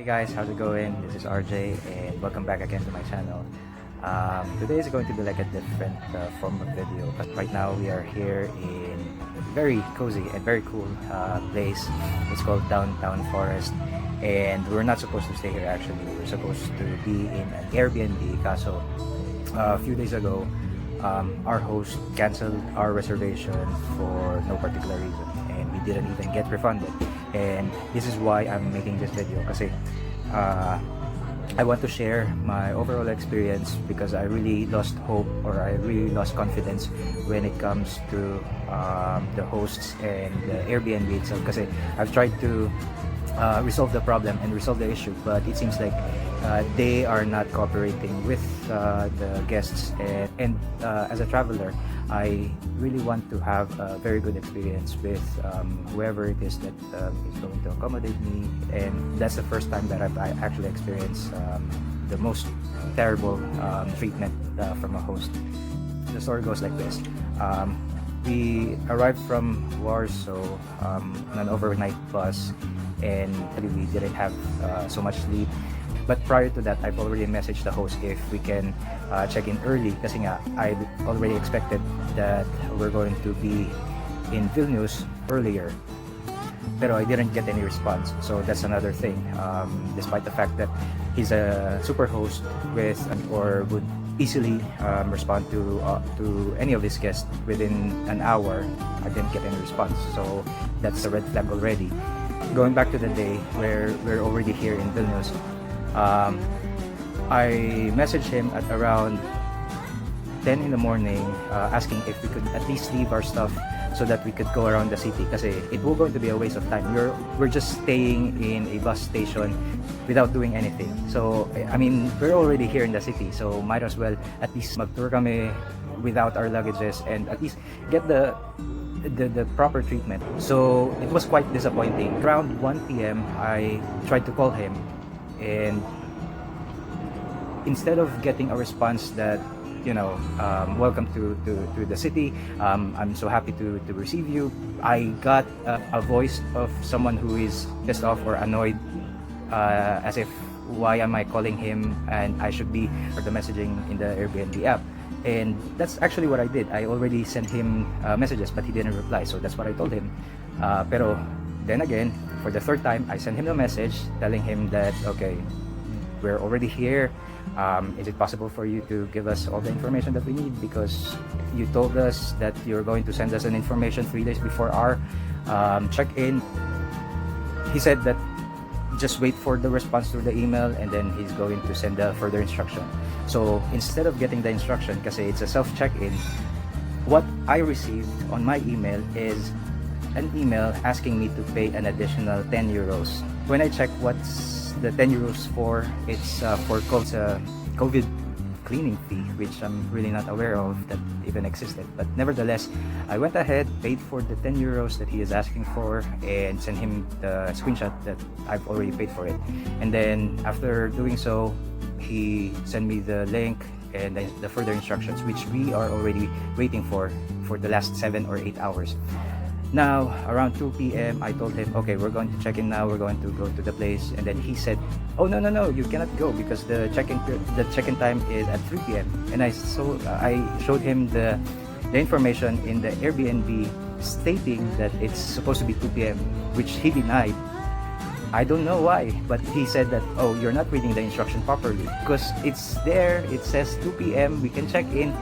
guys, how's it going? This is RJ and welcome back again to my channel. Today is going to be like a different form of video, but right now we are here in a very cozy and very cool place. It's called Downtown Forest, and we're not supposed to stay here actually. We're supposed to be in an Airbnb, kaso a few days ago our host canceled our reservation for no particular reason, and we didn't even get refunded. And this is why I'm making this video, kasi I want to share my overall experience, because I really lost hope, or I really lost confidence when it comes to the hosts and the Airbnb itself, kasi I've tried to resolve the problem and resolve the issue, but it seems like they are not cooperating with the guests, and as a traveler, I really want to have a very good experience with whoever it is that is going to accommodate me. And that's the first time that I actually experienced the most terrible treatment from a host. The story goes like this. We arrived from Warsaw on an overnight bus, and we didn't have so much sleep. But prior to that, I've already messaged the host if we can check in early, kasi nga I already expected that we're going to be in Vilnius earlier, pero I didn't get any response. So that's another thing. Despite the fact that he's a super host with or would easily respond to any of his guests within an hour, I didn't get any response. So that's a red flag already. Going back to the day where we're already here in Vilnius, I messaged him at around 10 in the morning, asking if we could at least leave our stuff so that we could go around the city, kasi it will going to be a waste of time. We're just staying in a bus station without doing anything. So I mean, we're already here in the city, so might as well at least mag-tour kami without our luggages and at least get the proper treatment. So it was quite disappointing. Around 1 p.m. I tried to call him, and instead of getting a response that, you know, welcome to the city, I'm so happy to receive you, I got a voice of someone who is pissed off or annoyed, as if, why am I calling him, and I should be for the messaging in the Airbnb app. And that's actually what I did. I already sent him messages, but he didn't reply, so that's what I told him. Pero then again, for the third time, I sent him a message telling him that, okay, we're already here. Is it possible for you to give us all the information that we need? Because you told us that you're going to send us an information 3 days before our check-in. He said that just wait for the response to the email, and then he's going to send the further instruction. So instead of getting the instruction, kasi it's a self-check-in, what I received on my email is an email asking me to pay an additional 10 euros. When I check what's the 10 euros for, it's for COVID cleaning fee, which I'm really not aware of that even existed. But nevertheless, I went ahead, paid for the 10 euros that he is asking for, and sent him the screenshot that I've already paid for it. And then after doing so, he sent me the link and the further instructions, which we are already waiting for the last 7 or 8 hours. Now, around 2 p.m., I told him, okay, we're going to check in now, we're going to go to the place. And then he said, oh, no, you cannot go, because the check-in time is at 3 p.m. And I showed him the information in the Airbnb stating that it's supposed to be 2 p.m., which he denied. I don't know why, but he said that, oh, you're not reading the instruction properly, because it's there, it says 2 p.m., we can check in.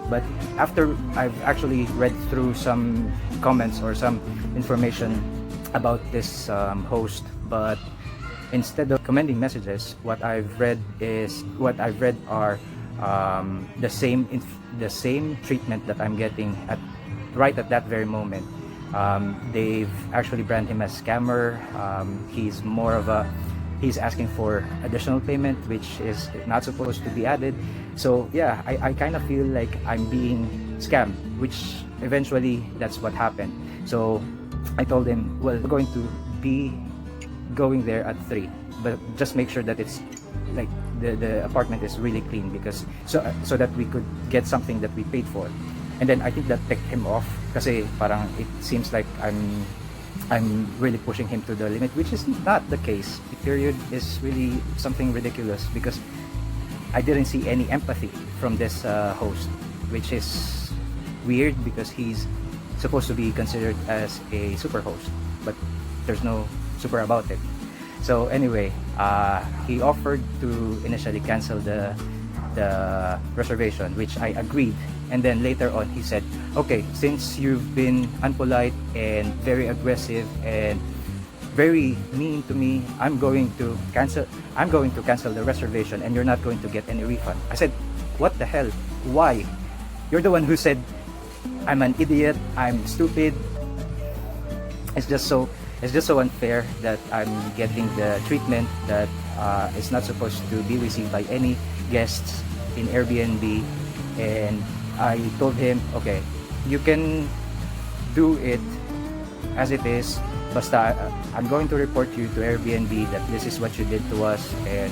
But after I've actually read through some comments or some information about this host, but instead of commending messages, what I've read are the same treatment that I'm getting right at that very moment. They've actually branded him as scammer. He's asking for additional payment, which is not supposed to be added. So yeah, I kind of feel like I'm being scammed, which eventually that's what happened. So I told him, well, we're going to be going there at 3, but just make sure that it's like the apartment is really clean, because so that we could get something that we paid for. And then I think that ticked him off, kasi parang it seems like I'm I'm really pushing him to the limit, which is not the case. The period is really something ridiculous because I didn't see any empathy from this host, which is weird because he's supposed to be considered as a super host, but there's no super about it. So anyway, he offered to initially cancel the reservation, which I agreed, and then later on he said, okay, since you've been unpolite and very aggressive and very mean to me, I'm going to cancel the reservation and you're not going to get any refund. I said, what the hell? Why? You're the one who said I'm an idiot, I'm stupid. It's just so unfair that I'm getting the treatment that is not supposed to be received by any guests in Airbnb. And I told him, okay, you can do it as it is, basta I'm going to report you to Airbnb that this is what you did to us, and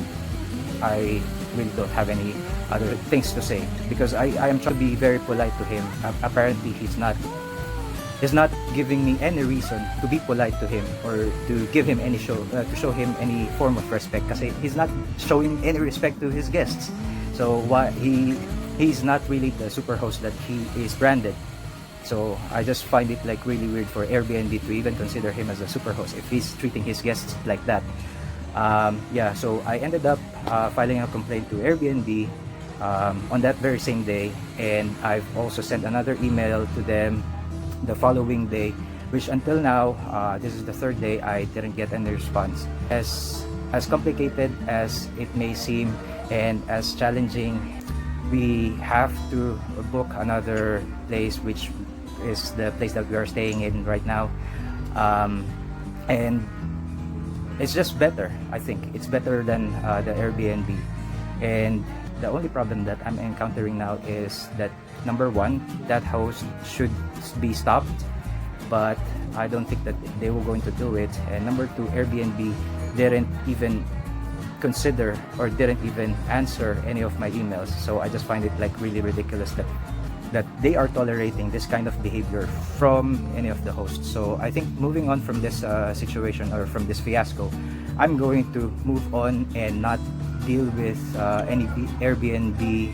I really don't have any other things to say because I am trying to be very polite to him. Apparently he's not giving me any reason to be polite to him or to give him any to show him any form of respect, kasi he's not showing any respect to his guests. So why he's not really the super host that he is branded. So I just find it like really weird for Airbnb to even consider him as a super host if he's treating his guests like that. Yeah, so I ended up filing a complaint to Airbnb on that very same day, and I've also sent another email to them the following day, which until now, this is the third day, I didn't get any response. As complicated as it may seem and as challenging, we have to book another place, which is the place that we are staying in right now, and it's just better. I think it's better than the Airbnb. And the only problem that I'm encountering now is that, number one, that host should be stopped, but I don't think that they were going to do it. And number two, Airbnb didn't even consider or didn't even answer any of my emails. So I just find it like really ridiculous that they are tolerating this kind of behavior from any of the hosts. So I think moving on from this situation or from this fiasco, I'm going to move on and not deal with any Airbnb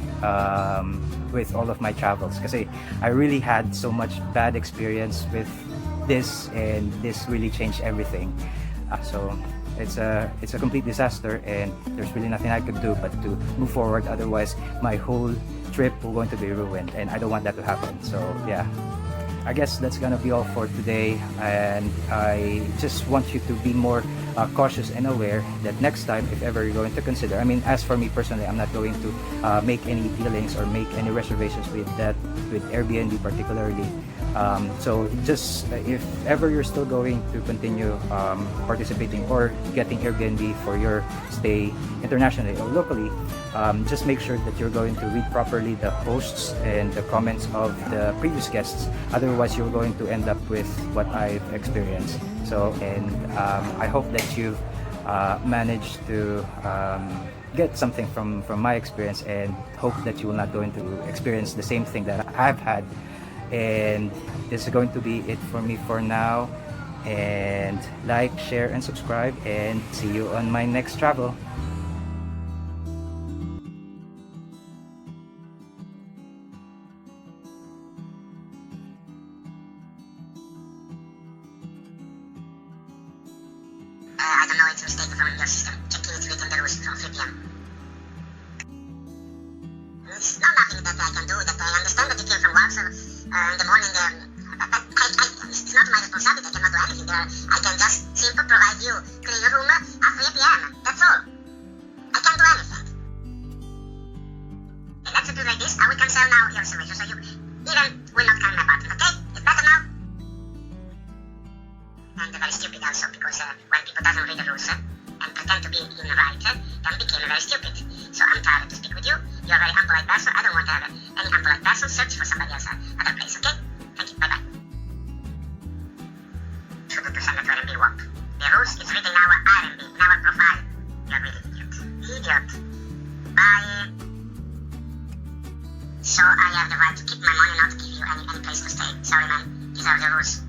with all of my travels, because I really had so much bad experience with this, and this really changed everything. So it's a complete disaster, and there's really nothing I could do but to move forward. Otherwise my whole trip will going to be ruined, and I don't want that to happen. So yeah, I guess that's gonna be all for today, and I just want you to be more cautious and aware that next time, if ever you're going to consider, I mean, as for me personally, I'm not going to make any dealings or make any reservations with Airbnb particularly. So just if ever you're still going to continue participating or getting Airbnb for your stay internationally or locally, just make sure that you're going to read properly the posts and the comments of the previous guests. Otherwise, you're going to end up with what I've experienced. So, and I hope that you've managed to get something from my experience, and hope that you will not going to experience the same thing that I've had. And this is going to be it for me for now. And like, share, and subscribe, and see you on my next travel. I don't know, it's a mistake from your system. Check in, it's written the rules from 3 p.m. It's not nothing that I can do, that I understand that you came from Warsaw in the morning. It's not my responsibility, I cannot do anything there. I can just simply provide you clean room at 3 p.m. That's all. I can't do anything. Okay, let's do like this. I will cancel now your reservation, so you even will not come in my apartment, okay? It's better now? And very stupid also, because when people doesn't read the rules and pretend to be in the right, then became very stupid. So I'm tired to speak with you. You're a very unpolite person. I don't want to have any unpolite person. Search for somebody else, other place, okay? Thank you. Bye-bye. Should to send it to AIRBNB WAP. The rules is written in our AIRBNB, in our profile. You're really idiot. Idiot. Bye. So I have the right to keep my money, not to give you any place to stay. Sorry, man. These are the rules.